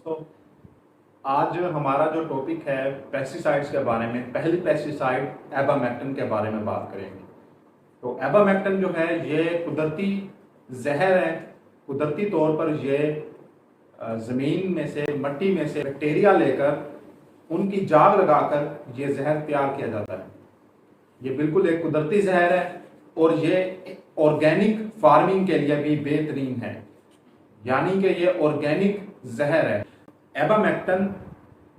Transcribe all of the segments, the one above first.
तो आज हमारा जो टॉपिक है पेस्टिसाइड्स के बारे में, पहली पेस्टिसाइड एबामेक्टिन के बारे में बात करेंगे। तो एबामेक्टिन जो है ये कुदरती जहर है। कुदरती तौर पर ये ज़मीन में से, मट्टी में से बैक्टीरिया लेकर उनकी जाग लगाकर ये जहर तैयार किया जाता है। ये बिल्कुल एक कुदरती जहर है और ये ऑर्गेनिक फार्मिंग के लिए भी बेहतरीन है, यानी कि ये ऑर्गेनिक जहर है। एबामेक्टिन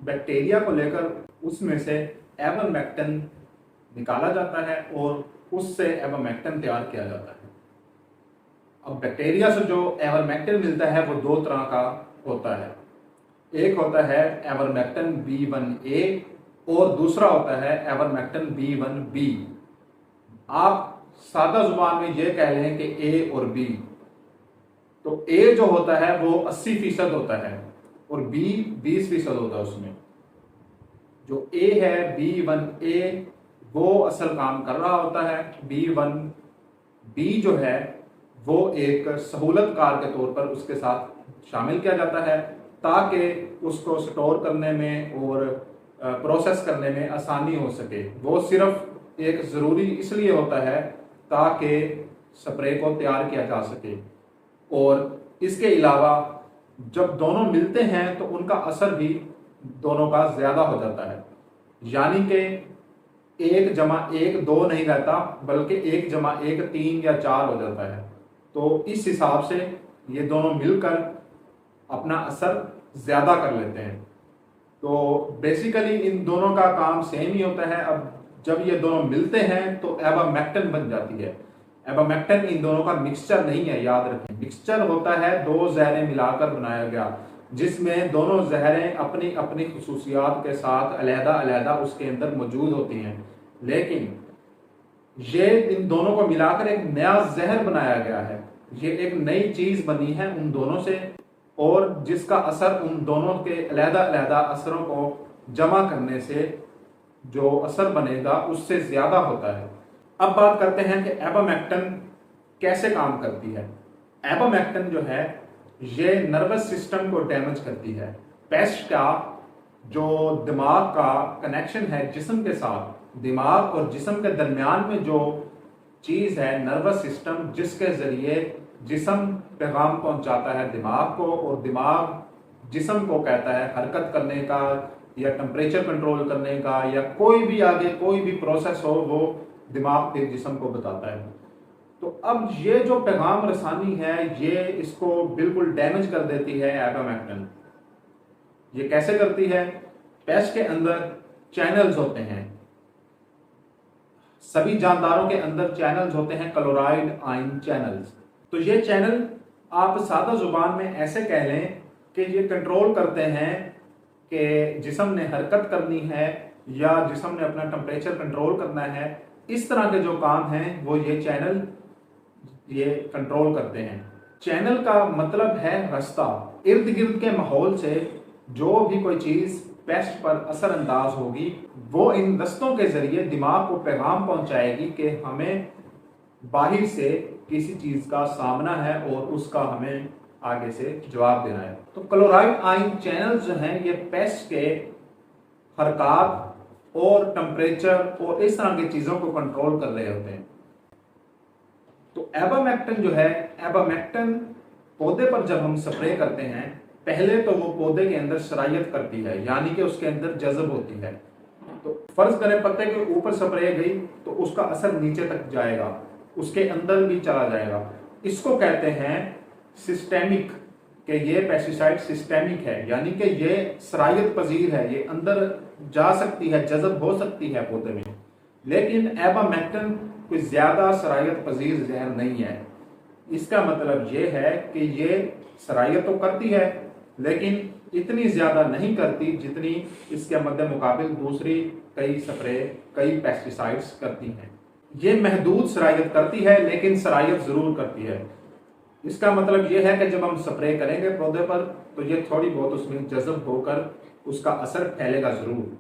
बैक्टीरिया को लेकर उसमें से एबामेक्टिन निकाला जाता है और उससे एबामेक्टिन तैयार किया जाता है। अब बैक्टीरिया से जो एबामेक्टिन मिलता है वो दो तरह का होता है। एक होता है एबामेक्टिन B1A और दूसरा होता है एबामेक्टिन B1B। आप सादा जुबान में ये कह लें कि A और B। तो A जो होता है वो 80% होता है और B 20% होता है। उसमें जो A है B1A वो असल काम कर रहा होता है। B1B जो है वो एक सहूलतकार के तौर पर उसके साथ शामिल किया जाता है ताकि उसको स्टोर करने में और प्रोसेस करने में आसानी हो सके। वो सिर्फ एक ज़रूरी इसलिए होता है ताकि स्प्रे को तैयार किया जा सके। और इसके अलावा जब दोनों मिलते हैं तो उनका असर भी दोनों का ज़्यादा हो जाता है, यानी कि 1+1 2 नहीं रहता बल्कि 1+1 3 या 4 हो जाता है। तो इस हिसाब से ये दोनों मिलकर अपना असर ज़्यादा कर लेते हैं। तो बेसिकली इन दोनों का काम सेम ही होता है। अब जब ये दोनों मिलते हैं तो एबामेक्टिन बन जाती है। एबामेक्टिन इन दोनों का मिक्सचर नहीं है, याद रखें। मिक्सचर होता है दो जहरें मिलाकर बनाया गया, जिसमें दोनों जहरें अपनी अपनी खुसूसियात के साथ अलहदा-अलहदा उसके अंदर मौजूद होती हैं, लेकिन ये इन दोनों को मिलाकर एक नया जहर बनाया गया है। ये एक नई चीज बनी है उन दोनों से और जिसका असर उन दोनों के अलहदा-अलहदा असरों को जमा करने से जो असर बनेगा उससे ज्यादा होता है। अब बात करते हैं कि एबामेक्टिन कैसे काम करती है। एबामेक्टिन जो है ये नर्वस सिस्टम को डैमेज करती है। पेस्ट का जो दिमाग का कनेक्शन है जिस्म के साथ, दिमाग और जिस्म के दरमियान में जो चीज है नर्वस सिस्टम, जिसके जरिए जिस्म पैगाम पहुंचाता है दिमाग को और दिमाग जिस्म को कहता है हरकत करने का या टेम्परेचर कंट्रोल करने का या कोई भी आगे कोई भी प्रोसेस हो वो दिमाग के जिस्म को बताता है। तो अब ये जो पैगाम रसानी है ये इसको बिल्कुल डैमेज कर देती है एबामेक्टिन। ये कैसे करती है? पेस्ट के अंदर चैनल्स होते हैं, सभी जानदारों के अंदर चैनल्स होते हैं, क्लोराइड आयन चैनल्स। तो ये चैनल आप सादा जुबान में ऐसे कह लें कि ये कंट्रोल करते हैं कि जिस्म ने हरकत करनी है या जिस्म ने अपना टेम्परेचर कंट्रोल करना है। इस तरह के जो काम हैं वो ये चैनल ये कंट्रोल करते हैं। चैनल का मतलब है रास्ता। इर्द गिर्द के माहौल से जो भी कोई चीज पेस्ट पर असर अंदाज होगी वो इन रस्तों के जरिए दिमाग को पैगाम पहुंचाएगी कि हमें बाहर से किसी चीज का सामना है और उसका हमें आगे से जवाब देना है। तो क्लोराइड आयन चैनल्स जो हैं ये पेस्ट के हरकत और टेम्परेचर और इस तरह की चीजों को कंट्रोल कर रहे होते हैं। तो एबामेक्टिन जो है, एबामेक्टिन पौधे पर जब हम स्प्रे करते हैं पहले तो वो पौधे के अंदर शरायत करती है, यानी कि उसके अंदर जज़ब होती है। तो फर्ज करें पत्ते के ऊपर स्प्रे गई तो उसका असर नीचे तक जाएगा, उसके अंदर भी चला जाएगा। इसको कहते हैं सिस्टेमिक, कि ये पेस्टिसाइड सिस्टेमिक है, यानी कि ये शरायत पजीर है, ये अंदर जा सकती है, जज़ब हो सकती है पौधे में। लेकिन एबामेक्टिन कोई ज्यादा शरायत पजीर जहर नहीं है। इसका मतलब ये है कि ये शरायत तो करती है लेकिन इतनी ज्यादा नहीं करती जितनी इसके मद्दे मुकाबिल दूसरी कई स्प्रे, कई पेस्टिसाइड्स करती हैं। ये महदूद शरायत करती है लेकिन शरायत जरूर करती है। इसका मतलब ये है कि जब हम स्प्रे करेंगे पौधे पर तो ये थोड़ी बहुत उसमें जज़ब होकर उसका असर फैलेगा जरूर।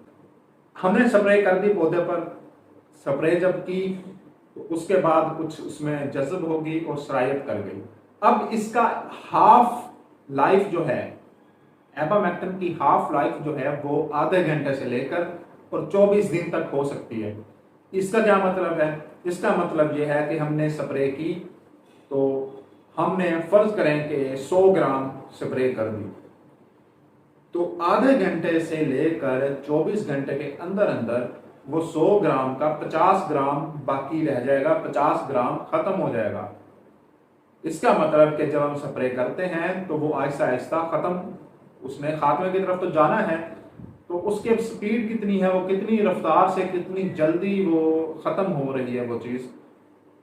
हमने स्प्रे कर दी पौधे पर, स्प्रे जब की तो उसके बाद कुछ उसमें जज़ब होगी और शरायत कर गई। अब इसका हाफ लाइफ जो है एबामेक्टिन की हाफ लाइफ जो है वो आधे घंटे से लेकर और 24 दिन तक हो सकती है। इसका क्या मतलब है? इसका मतलब ये है कि हमने स्प्रे की, तो हमने फर्ज करें कि 100 ग्राम स्प्रे कर दी, तो आधे घंटे से लेकर 24 घंटे के अंदर अंदर वो 100 ग्राम का 50 ग्राम बाकी रह जाएगा, 50 ग्राम खत्म हो जाएगा। इसका मतलब कि जब हम स्प्रे करते हैं तो वो आहिस्ता आहिस्ता खत्म, उसने खात्मे की तरफ तो जाना है, तो उसके स्पीड कितनी है, वो कितनी रफ्तार से कितनी जल्दी वो खत्म हो रही है वो चीज़,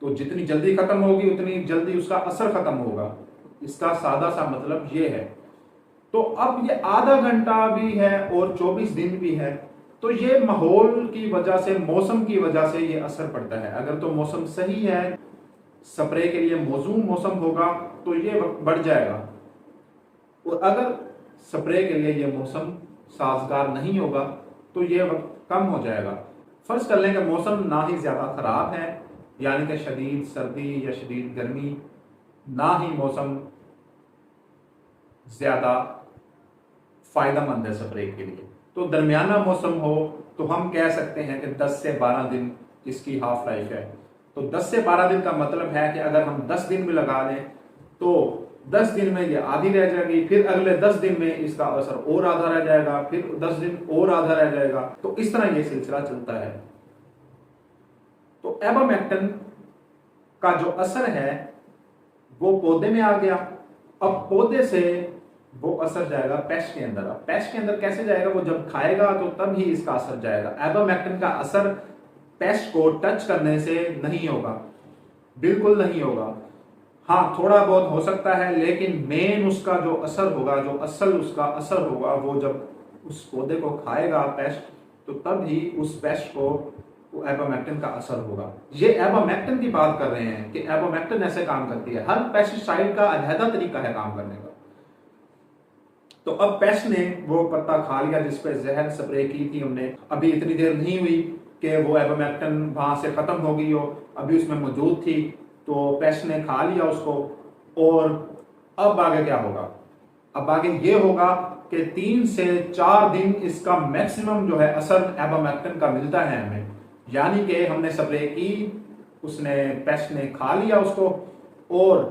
तो जितनी जल्दी खत्म होगी उतनी जल्दी उसका असर खत्म होगा। इसका सादा सा मतलब ये है। तो अब ये आधा घंटा भी है और 24 दिन भी है, तो ये माहौल की वजह से, मौसम की वजह से ये असर पड़ता है। अगर तो मौसम सही है, स्प्रे के लिए मौजूद मौसम होगा तो ये वक्त बढ़ जाएगा, और अगर स्प्रे के लिए ये मौसम साजगार नहीं होगा तो ये वक्त कम हो जाएगा। फर्ज कर लें कि मौसम ना ही ज़्यादा ख़राब है, यानी कि शदीद सर्दी या शदीद गर्मी, ना ही मौसम ज़्यादा फ़ायदेमंद है स्प्रे के लिए, तो दरमियाना मौसम हो तो हम कह सकते हैं कि 10 से 12 दिन इसकी हाफ लाइफ है। तो 10 से 12 दिन का मतलब है कि अगर हम 10 दिन में लगा लें तो 10 दिन में ये आधी रह जाएगी, फिर अगले 10 दिन में इसका असर और आधा रह जाएगा, फिर 10 दिन और आधा रह जाएगा, तो इस तरह ये सिलसिला चलता है। तो एबामेक्टिन का जो असर है वो पौधे में आ गया, अब पौधे से वो असर जाएगा पेस्ट के अंदर। अब पेस्ट के अंदर कैसे जाएगा? वो जब खाएगा तो तब ही इसका असर जाएगा। एबामेक्टिन का असर पेस्ट को टच करने से नहीं होगा, बिल्कुल नहीं होगा। हाँ, थोड़ा बहुत हो सकता है, लेकिन मेन उसका जो असर होगा, जो असल उसका असर होगा, वो जब उस पौधे को खाएगा पेस्ट, तो तब ही उस पेस्ट को एबामेक्टिन का असर होगा। ये एबामेक्टिन की बात कर रहे हैं कि एबामेक्टिन ऐसे काम करती है। हर पेस्टिसाइड का अलहदा तरीका है काम करने का। तो अब पेस्ट ने वो पत्ता खा लिया जिस पे जहर स्प्रे की थी हमने, अभी इतनी देर नहीं हुई कि वो एबामेक्टिन वहां से खत्म हो गई हो, अभी उसमें मौजूद थी, तो पेस्ट ने खा लिया उसको। और अब आगे क्या होगा? अब आगे ये होगा कि 3 से 4 दिन इसका मैक्सिमम जो है असर एबामेक्टिन का मिलता है हमें, यानी कि हमने स्प्रे की, उसने पेस्ट ने खा लिया उसको, और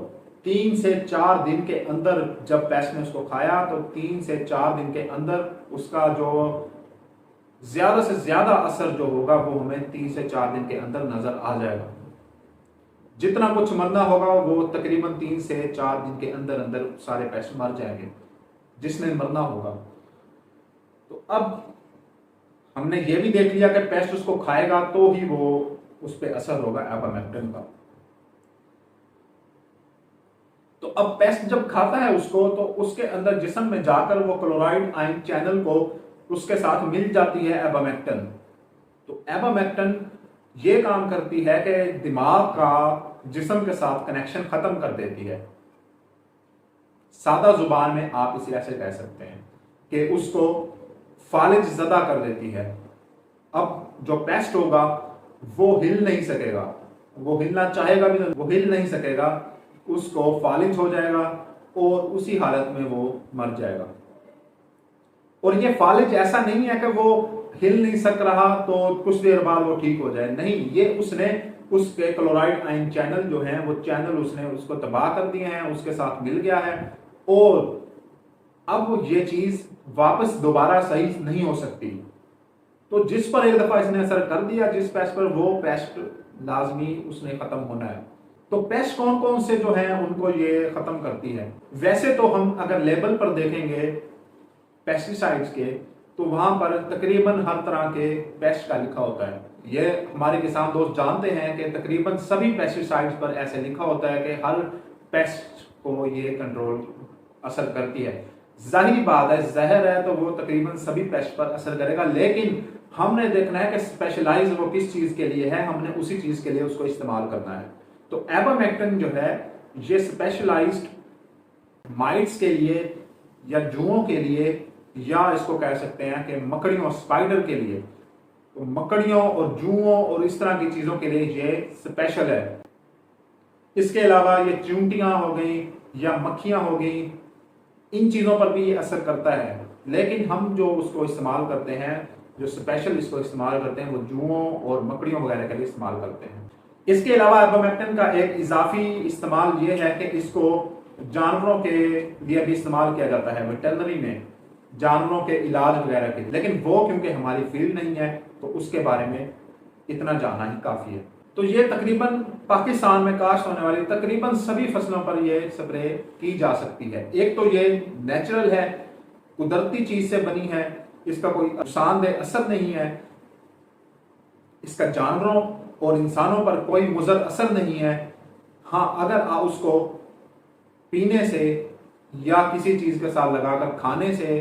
3 से 4 दिन के अंदर जब पेस्ट ने उसको खाया तो 3 से 4 दिन के अंदर उसका जो ज्यादा से ज्यादा असर जो होगा वो हमें 3 से 4 दिन के अंदर नजर आ जाएगा। जितना कुछ मरना होगा वो तकरीबन 3 से 4 दिन के अंदर अंदर सारे पेस्ट मर जाएंगे जिसने मरना होगा। तो अब हमने ये भी देख लिया कि पेस्ट उसको खाएगा तो ही वो उस पर असर होगा एबामेक्टिन का। तो अब पेस्ट जब खाता है उसको, तो उसके अंदर जिस्म में जाकर वो क्लोराइड आयन चैनल को उसके साथ मिल जाती है एबामेक्टिन। तो एबामेक्टिन ये काम करती है कि दिमाग का जिस्म के साथ कनेक्शन खत्म कर देती है। सादा जुबान में आप इसे ऐसे कह सकते हैं कि उसको फालिज ज़दा कर देती है। अब जो पेस्ट होगा वो हिल नहीं सकेगा, वो हिलना चाहेगा भी वो हिल नहीं सकेगा, उसको फालिज हो जाएगा और उसी हालत में वो मर जाएगा। और ये फालिज ऐसा नहीं है कि वो हिल नहीं सक रहा तो कुछ देर बाद वो ठीक हो जाए, नहीं, ये उसने उसके क्लोराइड आयन चैनल जो हैं वो चैनल उसने उसको तबाह कर दिए हैं, उसके साथ मिल गया है, और अब ये चीज वापस दोबारा सही नहीं हो सकती। तो जिस पर एक दफा इसने असर कर दिया, जिस पेस्ट पर, वो पेस्ट लाजमी उसने खत्म होना है। तो पेस्ट कौन कौन से जो हैं उनको ये खत्म करती है? वैसे तो हम अगर लेबल पर देखेंगे पेस्टिसाइड्स के, तो वहां पर तकरीबन हर तरह के पेस्ट का लिखा होता है। ये हमारे किसान दोस्त जानते हैं कि तकरीबन सभी पेस्टिसाइड्स पर ऐसे लिखा होता है कि हर पेस्ट को ये कंट्रोल असर करती है। जाहिर बात है, जहर है तो वो तकरीबन सभी पेस्ट पर असर करेगा, लेकिन हमने देखना है कि स्पेशलाइज वो किस चीज के लिए है, हमने उसी चीज के लिए उसको इस्तेमाल करना है। तो एबामेक्टिन जो है ये स्पेशलाइज्ड माइट्स के लिए या जुओं के लिए, या इसको कह सकते हैं कि मकड़ियों, स्पाइडर के लिए, तो मकड़ियों और जुओं और इस तरह की चीजों के लिए ये स्पेशल है। इसके अलावा ये चूंटियां हो गई या मक्खियां हो गई, इन चीज़ों पर भी ये असर करता है। लेकिन हम जो उसको इस्तेमाल करते हैं, जो स्पेशल इसको इस्तेमाल करते हैं, वो जुओं और मकड़ियों वगैरह के लिए इस्तेमाल करते हैं। इसके अलावा एबोमेक्टिन का एक इजाफी इस्तेमाल ये है कि इसको जानवरों के लिए भी इस्तेमाल किया जाता है वेटरनरी में, जानवरों के इलाज वगैरह के लिए। लेकिन वो क्योंकि हमारी फील्ड नहीं है तो उसके बारे में इतना जानना ही काफ़ी है। तो ये तकरीबन पाकिस्तान में काश्त होने वाली तकरीबन सभी फसलों पर ये स्प्रे की जा सकती है। एक तो ये नेचुरल है, कुदरती चीज से बनी है, इसका कोई नुकसानदेह असर नहीं है, इसका जानवरों और इंसानों पर कोई मुज़र असर नहीं है। हाँ, अगर आप उसको पीने से या किसी चीज के साथ लगाकर खाने से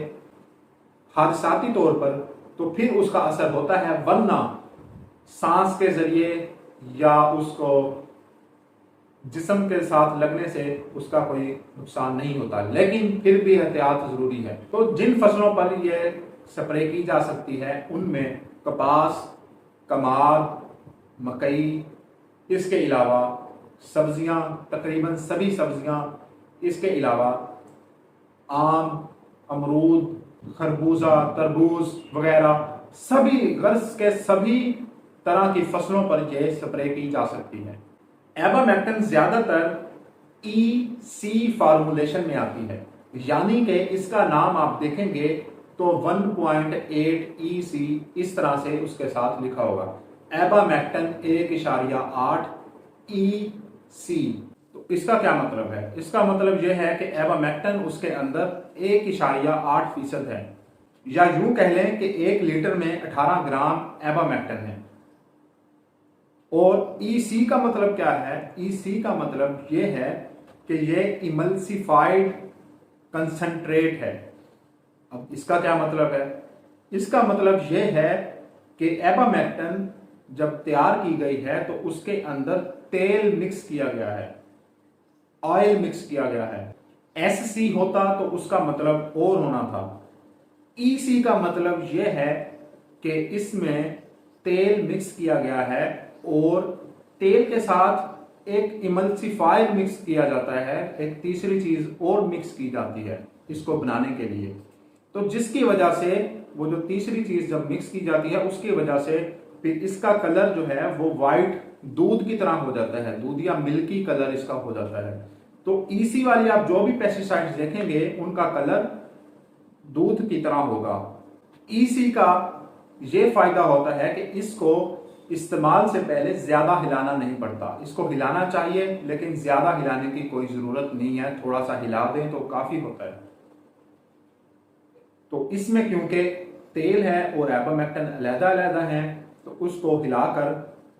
हादसाती तौर पर, तो फिर उसका असर होता है, वरना सांस के जरिए या उसको जिस्म के साथ लगने से उसका कोई नुकसान नहीं होता। लेकिन फिर भी एहतियात जरूरी है। तो जिन फसलों पर यह स्प्रे की जा सकती है उनमें कपास, कमाद, मकई, इसके अलावा सब्जियां, तकरीबन सभी सब्जियां, इसके अलावा आम, अमरूद, खरबूजा, तरबूज वगैरह सभी गर्स के सभी तरह की फसलों पर यह स्प्रे की जा सकती है। एबोमेक्टिन ज्यादातर EC फार्मूलेशन में आती है, यानी कि इसका नाम आप देखेंगे तो 1.8 EC इस तरह से उसके साथ लिखा होगा। एबोमेक्टिन 1.8 EC। तो इसका क्या मतलब है? इसका मतलब यह है कि एबोमेक्टिन उसके अंदर 1.8% है, या यूं कह लें कि 1 लीटर में 18 ग्राम एबोमेक्टिन है। और EC का मतलब क्या है? EC का मतलब यह है कि यह इमल्सिफाइड कंसंट्रेट है। अब इसका क्या मतलब है? इसका मतलब यह है कि एबोमेक्टिन जब तैयार की गई है तो उसके अंदर तेल मिक्स किया गया है, ऑयल मिक्स किया गया है। SC होता तो उसका मतलब और होना था। EC का मतलब यह है कि इसमें तेल मिक्स किया गया है और तेल के साथ एक इमल्सिफायर मिक्स किया जाता है, एक तीसरी चीज और मिक्स की जाती है इसको बनाने के लिए। तो जिसकी वजह से वो जो तीसरी चीज जब मिक्स की जाती है उसकी वजह से फिर इसका कलर जो है वो वाइट दूध की तरह हो जाता है, दूध या मिल्की कलर इसका हो जाता है। तो EC वाली आप जो भी पेस्टिसाइड्स देखेंगे उनका कलर दूध की तरह होगा। EC का ये फायदा होता है कि इसको इस्तेमाल से पहले ज्यादा हिलाना नहीं पड़ता। इसको हिलाना चाहिए लेकिन ज्यादा हिलाने की कोई जरूरत नहीं है, थोड़ा सा हिला दें तो काफी होता है। तो इसमें क्योंकि तेल है और एबोमेक्टिन अलग-अलग है तो उसको हिलाकर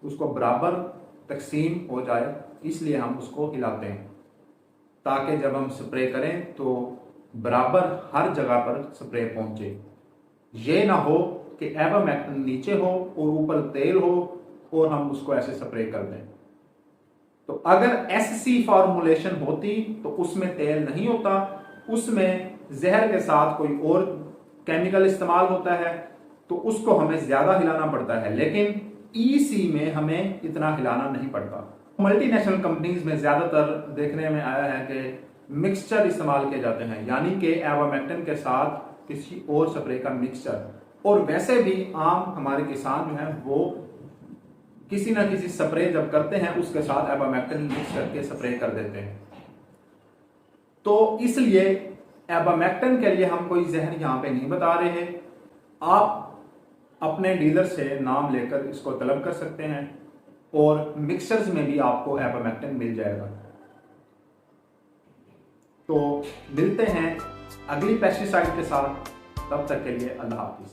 उसको बराबर तकसीम हो जाए, इसलिए हम उसको हिलाते हैं ताकि जब हम स्प्रे करें तो बराबर हर जगह पर स्प्रे पहुंचे। ये ना हो कि एबोमेक्टिन नीचे हो और ऊपर तेल हो और हम उसको ऐसे स्प्रे कर दें। तो अगर SC फॉर्मूलेशन होती तो उसमें तेल नहीं होता, उसमें जहर के साथ कोई और केमिकल इस्तेमाल होता है तो उसको हमें ज्यादा हिलाना पड़ता है। लेकिन EC में हमें इतना हिलाना नहीं पड़ता। मल्टीनेशनल कंपनीज में ज्यादातर देखने में आया है कि मिक्सचर इस्तेमाल किए जाते हैं, यानी कि एबोमेक्टिन के साथ किसी और स्प्रे का मिक्सचर। और वैसे भी आम हमारे किसान जो हैं वो किसी ना किसी स्प्रे जब करते हैं उसके साथ एबोमेक्टिन मिक्स करके स्प्रे कर देते हैं। तो इसलिए एबोमेक्टिन के लिए हम कोई जहर यहाँ पे नहीं बता रहे हैं। आप अपने डीलर से नाम लेकर इसको तलब कर सकते हैं और मिक्सचर्स में भी आपको एबोमेक्टिन मिल जाएगा। तो मिलते हैं अगली पेस्टिसाइड के साथ, तब तक के लिए अल्लाह हाफिज।